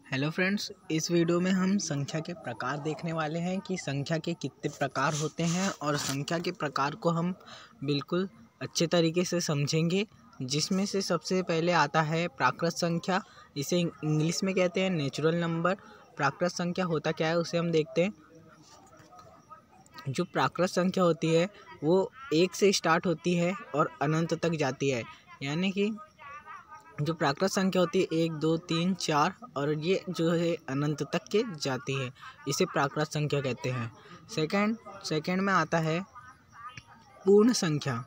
Hello friends, इस video में हम संख्या के प्रकार देखने वाले हैं कि संख्या के कितने प्रकार होते हैं और संख्या के प्रकार को हम बिल्कुल अच्छे तरीके से समझेंगे। जिसमें से सबसे पहले आता है प्राकृत संख्या। इसे इंग्लिश में कहते हैं नेचुरल नंबर। प्राकृत संख्या होता क्या है उसे हम देखते हैं। जो प्राकृत संख्या होती है वो 1 से स्टार्ट होती है और अनंत तक जाती है। यानी कि जो प्राकृत संख्या होती है 1 2 3 4 और ये जो है अनंत तक के जाती है, इसे प्राकृत संख्या कहते हैं। सेकंड में आता है पूर्ण संख्या।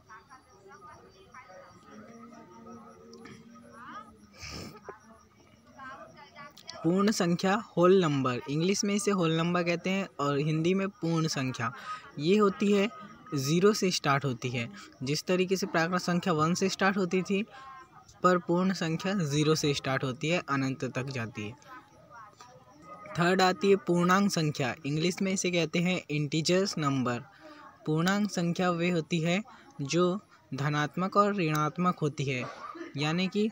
पूर्ण संख्या होल नंबर, इंग्लिश में इसे होल नंबर कहते हैं और हिंदी में पूर्ण संख्या। ये होती है 0 से स्टार्ट होती है। जिस तरीके से प्राकृत संख्या 1 से स्टार्ट होती थी, पर पूर्ण संख्या 0 से स्टार्ट होती है, अनंत तक जाती है। थर्ड आती है पूर्णांक संख्या। इंग्लिश में इसे कहते हैं इंटीजर्स नंबर। पूर्णांक संख्या वे होती है जो धनात्मक और ऋणात्मक होती है। यानी कि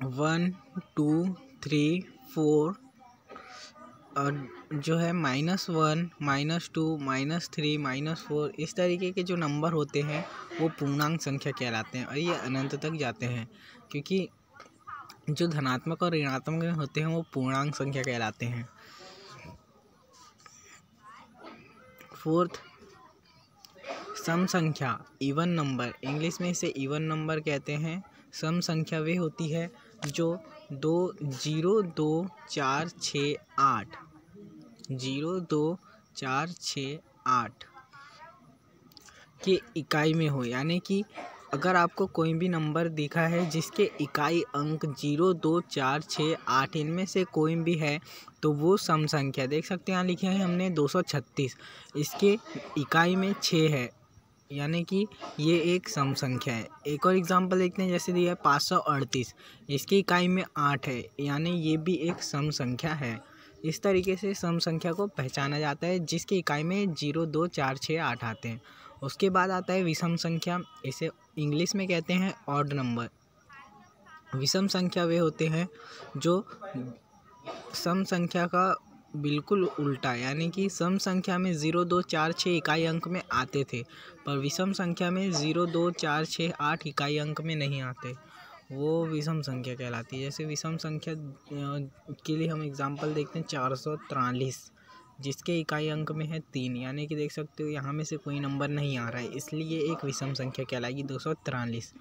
1 2 3 4 और जो है -1 -2 -3 -4 इस तरीके के जो नंबर होते हैं वो पूर्णांक संख्या कहलाते हैं और ये अनंत तक जाते हैं। क्योंकि जो धनात्मक और ऋणात्मक होते हैं वो पूर्णांक संख्या कहलाते हैं। फोर्थ, सम संख्या इवन नंबर। इंग्लिश में इसे इवन नंबर कहते हैं। सम संख्या वे होती है जो 2 0 2 4 6 8 0 2 4 6 8 के इकाई में हो। यानी कि अगर आपको कोई भी नंबर दिखा है जिसके इकाई अंक 0 2 4 6 8 इनमें से कोई भी है तो वो सम संख्या। देख सकते हैं यहाँ लिखे हैं हमने 236, इसके इकाई में 6 है, यानी कि ये एक सम संख्या है। एक और एग्जांपल देखते हैं, जैसे दिया है 538, इसकी इकाई में 8 है, यानी ये भी एक सम संख्या है। इस तरीके से सम संख्या को पहचाना जाता है जिसकी इकाई में 0 2 4 6 8 आते हैं। उसके बाद आता है विषम संख्या। इसे इंग्लिश में कहते हैं ऑड नंबर। विषम संख्या वे होते हैं जो सम संख्या का बिल्कुल उल्टा, यानी कि सम संख्या में 0 2 4 6 इकाई अंक में आते थे, पर विषम संख्या में 0 2 4 6 8 इकाई अंक में नहीं आते, वो विषम संख्या कहलाती है। जैसे विषम संख्या के लिए हम एग्जांपल देखते हैं 443, जिसके इकाई अंक में है 3, यानी कि देख सकते हो यहाँ में से कोई नंबर नहीं आ रहा है, इसलिए एक विषम संख्या कहलाएगी 243।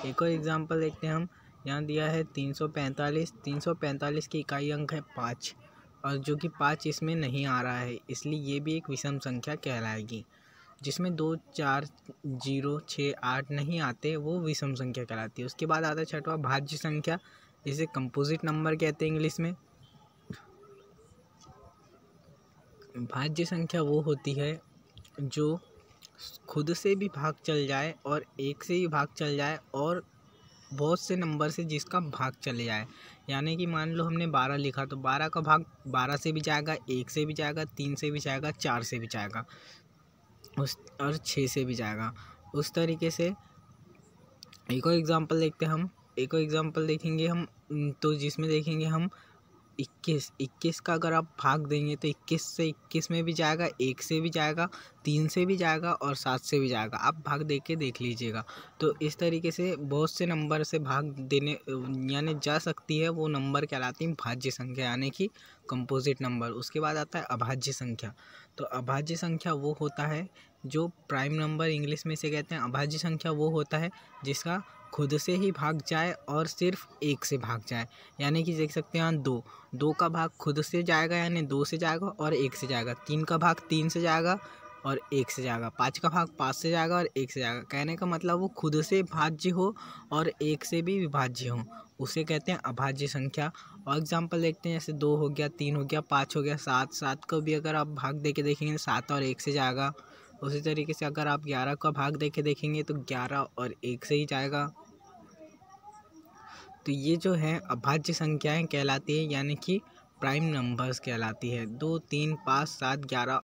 एक और एग्जांपल देखते हैं हम, यहाँ दिया है 345 की इकाई अंक है 5 और जो कि 5 इसमें नहीं आ रहा है, इसलिए ये भी एक विषम संख्या कहलाएगी। जिसमें 2 4 0 6 8 नहीं आते, वो विषम संख्या कहलाती है। उसके बाद आता है छठवां भाज्य संख्या। इसे कंपोजिट नंबर कहते हैं इंग्लिश में। भाज्य संख्या वो होती है जो खुद से भी भाग चल जाए और 1 से भी भाग चल जाए और बहुत से नंबर से जिसका भाग चले जाए। यानी कि मान लो हमने 12 लिखा तो 12 का भाग 12 से भी जाएगा, 1 से भी जाएगा, 3 से भी जाएगा, 4 से भी जाएगा और 6 से भी जाएगा। उस तरीके से एक और एग्जांपल देखेंगे हम, तो जिसमें देखेंगे हम 21 का अगर आप भाग देंगे तो 21 से 21 में भी जाएगा, 1 से भी जाएगा, 3 से भी जाएगा और 7 से भी जाएगा। आप भाग दे के देख लीजिएगा। तो इस तरीके से बहुत से नंबर से भाग देने यानी जा सकती है, वो नंबर कहलाती है भाज्य संख्या, यानी कि कंपोजिट नंबर। उसके बाद आता है अभाज्य संख्या। तो अभाज्य संख्या वो होता है जो प्राइम नंबर इंग्लिश में से कहते हैं। अभाज्य संख्या वो होता है जिसका खुद से ही भाग जाए और सिर्फ 1 से भाग जाए। यानी कि देख सकते हैं यहाँ 2 का भाग खुद से जाएगा, यानी 2 से जाएगा और 1 से जाएगा। 3 का भाग 3 से जाएगा और 1 से जाएगा। 5 का भाग 5 से जाएगा और 1 से जाएगा। कहने का मतलब वो खुद से भाज्य हो और 1 से भी विभाज्य हो, उसे कहते हैं अभाज्य संख्या। और एग्जाम्पल देखते हैं, जैसे 2 हो गया, 3 हो गया, 5 हो गया, 7 को भी अगर आप भाग दे के देखेंगे 7 और 1 से जाएगा। उसी तरीके से अगर आप 11 का भाग दे के देखेंगे तो 11 और 1 से ही जाएगा। तो ये जो है अभाज्य संख्याएं कहलाती है, यानी कि प्राइम नंबर्स कहलाती है। 2 3 5 7 11